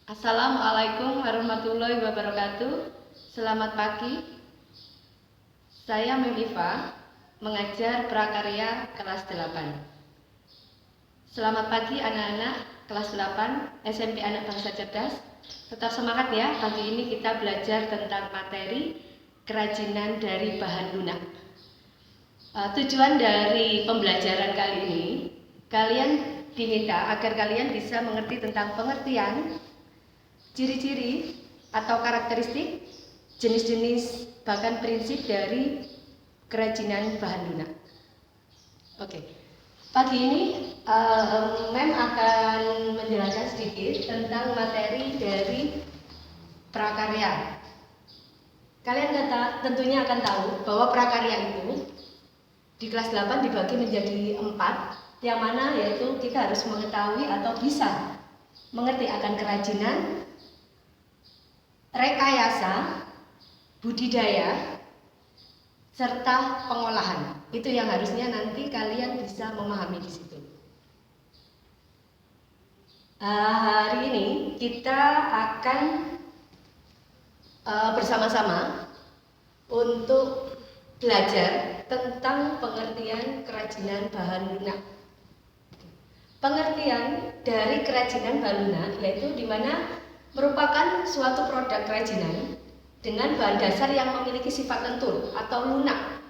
Assalamualaikum warahmatullahi wabarakatuh. Selamat pagi. Saya Memifa, mengajar prakarya kelas 8. Selamat pagi anak-anak kelas 8 SMP Anak Bangsa Cerdas. Tetap semangat ya, pagi ini kita belajar tentang materi kerajinan dari bahan lunak. Tujuan dari pembelajaran kali ini, kalian diminta agar kalian bisa mengerti tentang pengertian ciri-ciri atau karakteristik, jenis-jenis, bahkan prinsip dari kerajinan bahan lunak. Oke, pagi ini Mem akan menjelaskan sedikit tentang materi dari prakarya. Kalian tentunya akan tahu bahwa prakarya itu di kelas 8 dibagi menjadi 4, yang mana yaitu kita harus mengetahui atau bisa mengerti akan kerajinan, rekayasa, budidaya, serta pengolahan. Itu yang harusnya nanti kalian bisa memahami di situ. Hari ini kita akan bersama-sama untuk belajar tentang pengertian kerajinan bahan lunak. Pengertian dari kerajinan bahan lunak yaitu di mana merupakan suatu produk kerajinan dengan bahan dasar yang memiliki sifat lentur atau lunak,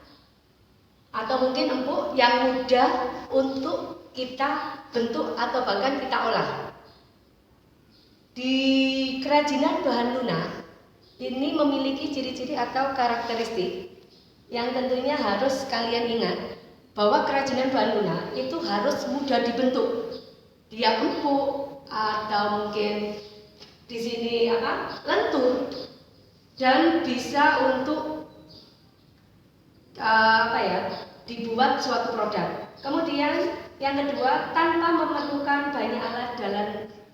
atau mungkin empuk yang mudah untuk kita bentuk atau bahkan kita olah. Di kerajinan bahan lunak ini memiliki ciri-ciri atau karakteristik yang tentunya harus kalian ingat bahwa kerajinan bahan lunak itu harus mudah dibentuk. Dia empuk atau mungkin di sini lentur dan bisa untuk dibuat suatu produk. Kemudian yang kedua, tanpa memerlukan banyak alat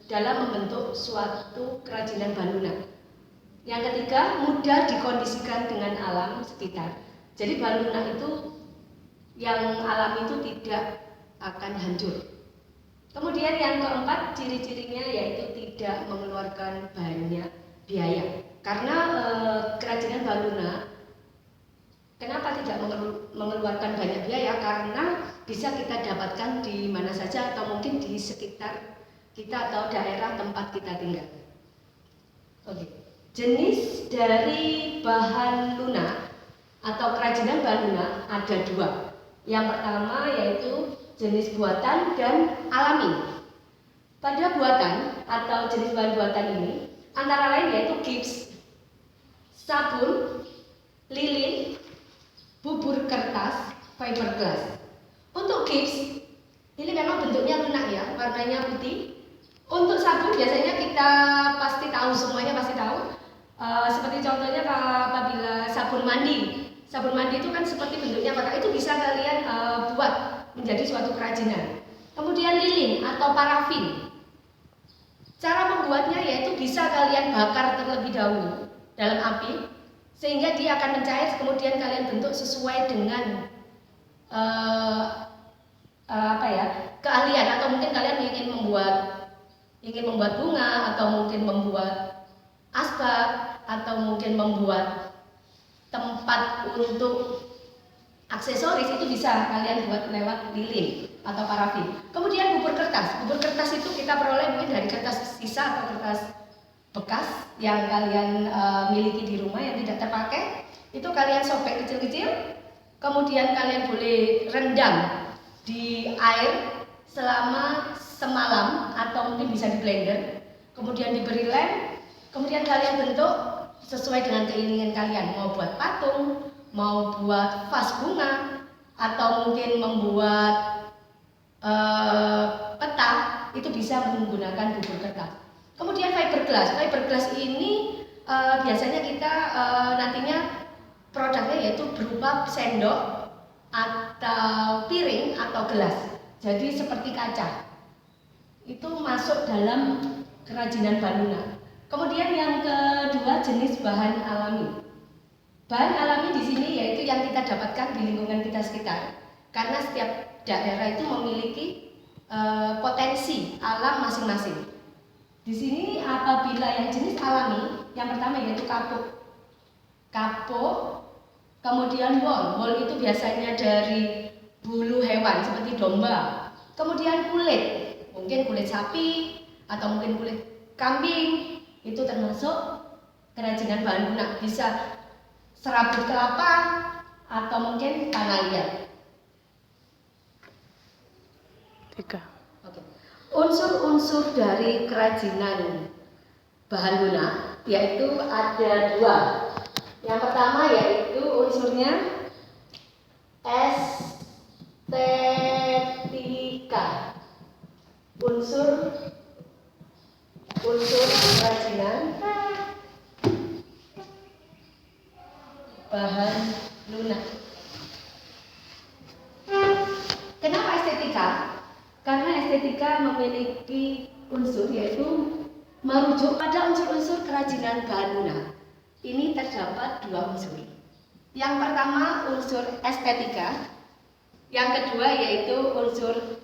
dalam membentuk suatu kerajinan bahan lunak. Yang ketiga, mudah dikondisikan dengan alam sekitar. Jadi bahan lunak itu yang alami itu tidak akan hancur. Kemudian yang keempat, ciri-cirinya yaitu tidak mengeluarkan banyak biaya. Karena kerajinan bahan lunak, kenapa tidak mengeluarkan banyak biaya? Karena bisa kita dapatkan di mana saja atau mungkin di sekitar kita atau daerah tempat kita tinggal. Oke. Jenis dari bahan lunak atau kerajinan bahan lunak ada dua. Yang pertama yaitu jenis buatan dan alami. Pada buatan atau jenis bahan buatan ini antara lain yaitu gips, sabun, lilin, bubur kertas, fiberglass. Untuk gips ini memang bentuknya lunak ya, warnanya putih. Untuk sabun biasanya kita pasti tahu, semuanya pasti tahu. Seperti contohnya apabila sabun mandi itu kan seperti bentuknya kotak, itu bisa kalian buat menjadi suatu kerajinan. Kemudian lilin atau parafin, cara membuatnya yaitu bisa kalian bakar terlebih dahulu dalam api sehingga dia akan mencair, kemudian kalian bentuk sesuai dengan keahlian, atau mungkin kalian ingin membuat bunga, atau mungkin membuat asbak, atau mungkin membuat tempat untuk aksesoris, itu bisa kalian buat lewat lilin atau parafin. Kemudian bubur kertas itu kita peroleh mungkin dari kertas sisa atau kertas bekas yang kalian miliki di rumah yang tidak terpakai. Itu kalian sobek kecil-kecil, kemudian kalian boleh rendam di air selama semalam atau mungkin bisa di blender, kemudian diberi lem, kemudian kalian bentuk sesuai dengan keinginan kalian, mau buat patung, mau buat vas bunga, atau mungkin membuat peta, itu bisa menggunakan bubur kertas. Kemudian fiberglass ini biasanya kita nantinya produknya yaitu berupa sendok atau piring atau gelas, jadi seperti kaca. Itu masuk dalam kerajinan bahan lunak. Kemudian yang kedua, jenis bahan alami. Bahan alami di sini yaitu yang kita dapatkan di lingkungan kita sekitar. Karena setiap daerah itu memiliki potensi alam masing-masing. Di sini apabila yang jenis alami, yang pertama yaitu kapuk. Kapuk, kemudian wol. Wol itu biasanya dari bulu hewan seperti domba. Kemudian kulit, mungkin kulit sapi atau mungkin kulit kambing. Itu termasuk kerajinan bahan lunak. Bisa serabut kelapa atau mungkin tanah liat. Tiga. Oke. Unsur-unsur dari kerajinan bahan lunak yaitu ada dua. Yang pertama yaitu unsurnya estetika. Unsur kerajinan bahan lunak. Kenapa estetika? Karena estetika memiliki unsur yaitu merujuk pada unsur-unsur kerajinan bahan lunak. Ini terdapat dua unsur. Yang pertama unsur estetika, yang kedua yaitu unsur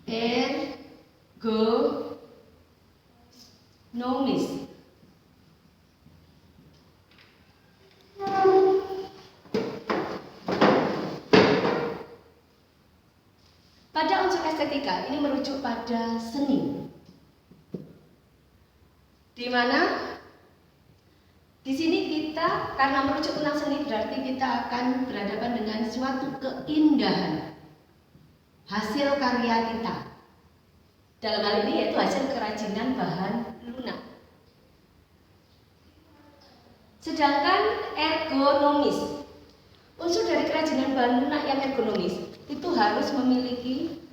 ergonomis. Pada unsur estetika ini merujuk pada seni, di mana di sini kita karena merujuk tentang seni berarti kita akan berhadapan dengan suatu keindahan hasil karya kita. Dalam hal ini yaitu hasil kerajinan bahan lunak. Sedangkan ergonomis, unsur dari kerajinan bahan lunak yang ergonomis itu harus memiliki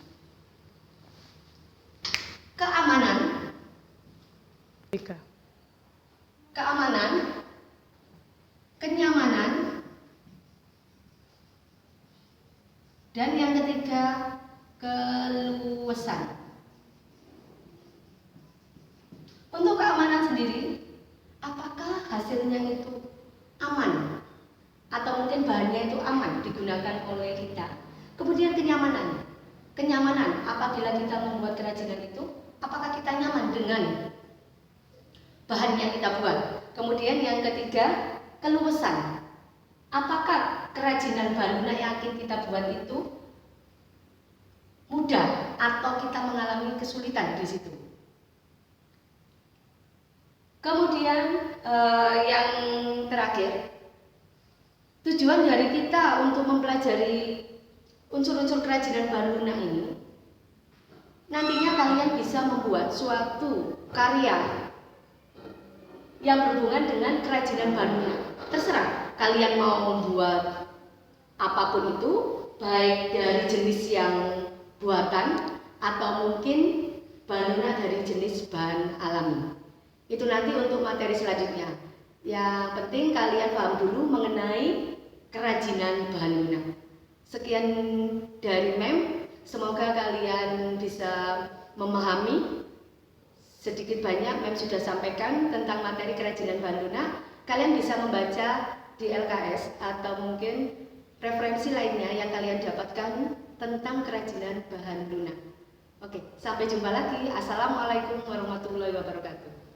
keamanan, Tiga. kenyamanan, dan yang ketiga keluasan. Untuk keamanan sendiri, apakah hasilnya itu aman atau mungkin bahannya itu aman digunakan oleh kita. Kemudian kenyamanan apabila kita membuat kerajinan itu, apakah kita nyaman dengan bahan yang kita buat. Kemudian yang ketiga, keluasan. Apakah kerajinan bahan lunak yang akan kita buat itu mudah atau kita mengalami kesulitan di situ. Kemudian yang terakhir, tujuan dari kita untuk mempelajari unsur-unsur kerajinan bahan lunak ini, nantinya kalian bisa membuat suatu karya yang berhubungan dengan kerajinan bahan lunak. Terserah kalian mau membuat apapun itu, baik dari jenis yang buatan atau mungkin bahan lunak dari jenis bahan alami. Itu nanti untuk materi selanjutnya. Yang penting kalian paham dulu mengenai kerajinan bahan lunak. Sekian dari Mem, semoga kalian bisa memahami sedikit banyak Mem sudah sampaikan tentang materi kerajinan bahan lunak. Kalian bisa membaca di LKS atau mungkin referensi lainnya yang kalian dapatkan tentang kerajinan bahan lunak. Oke, sampai jumpa lagi. Assalamualaikum warahmatullahi wabarakatuh.